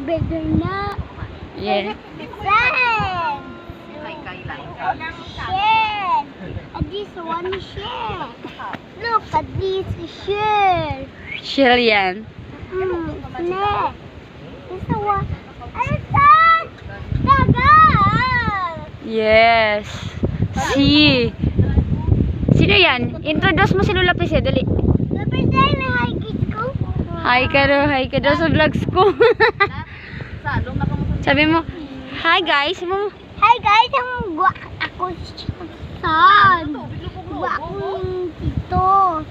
better na. Yeah. Sand. Shell. And this one is shell. Look at this shell. Shell yan. Snake. This one. Ano saan? Dagat. Yes. Si. Sino yan? Introduce mo si Lola Priscilla, dali. Sabi sa'yo na hi kids ko. Hi ka daw sa vlogs ko. Sabi mo, hi guys. Mo. Hi guys, ang guwak ako saan? Guwak akong dito.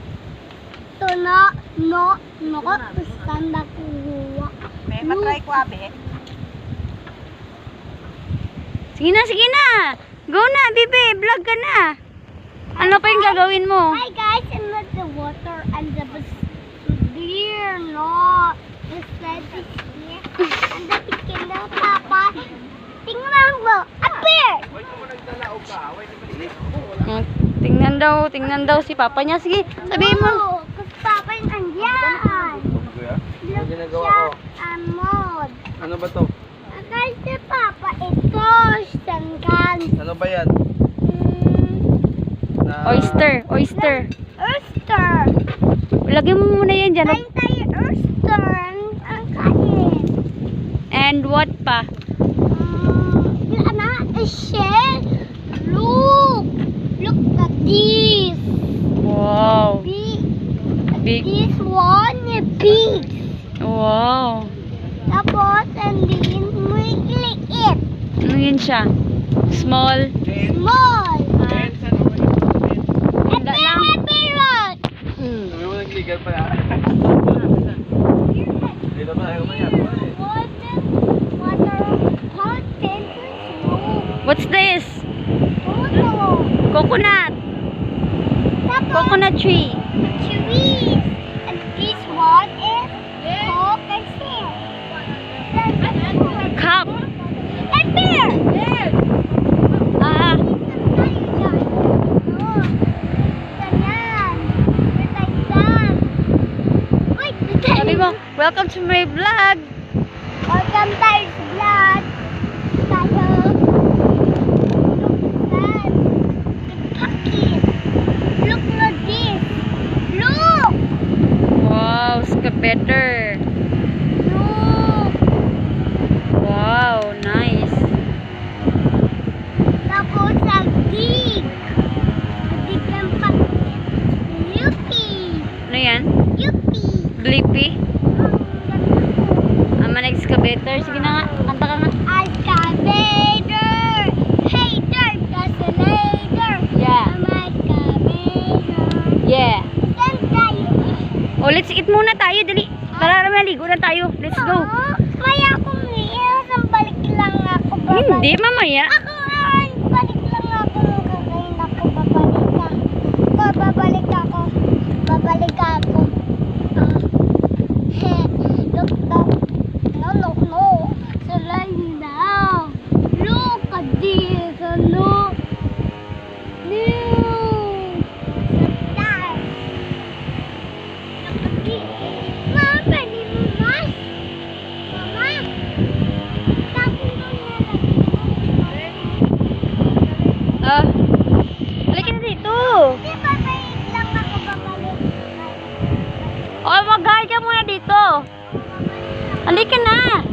Ito na, no, saan ako guwak. May matry ko, abe. Sige na. Go na, bibi. Vlog ka na. Ano pa yung gagawin mo? Hi guys, and look the water and the deer, no. The sled is here. And the chicken, the papa. Tingnan mo, a bear. Tingnan daw si papa niya. Sige, sabihin mo. No, kasi papa yung andyan. Look siya, amod. Ano ba to? Akala si papa, ito, sangkan. Ano ba yan? Oyster. Oyster. Lagyan mo muna yan dyan. Kain tayo oyster. Ang kain. And what pa? Yung a shell. Look at this. Wow. Big. This one is big. Wow. Tapos, and then, may liit. Ano yun siya? Small. Small. Handa lang. Epirot. Sabi mo nagligal pa yan. Dito ba tayo mayan? Water fountain. What's this? Photo. Coconut. Tapos, Coconut tree. trees. And this one is Coke and sand. Cup. A bear. Ah. Sabi mo, welcome to my vlog. Welcome tayo sa vlog. Tayo. Look at this. Look. Wow, scapeter. Look. Wow, nice. Tapos ang dig. Dig ng pakit. Yuppie. Ano yan? Yuppie. Blippi? Ang excavator. Sige na nga, kanta ka nga. Excavator. Hey, dirt, gasolator. Yeah. I'm excavator. Yeah. Saan tayo? O, let's eat muna tayo. Dali. Para maligo na tayo. Let's go. Kaya akong niilang balik lang ako. Hindi, mamaya. Ako nga, balik lang ako. Kakain ako, babalik ako. Babalik ako. Babalik ako. Look, no. Salay now. Look at this. Look. New. Start. Look at this. Mama, pwede mo mas? Mama. Tapos mo Ah. Halika na dito. Di ba babalik lang ako babalik? O, mag-guard ka muna dito. Halika na.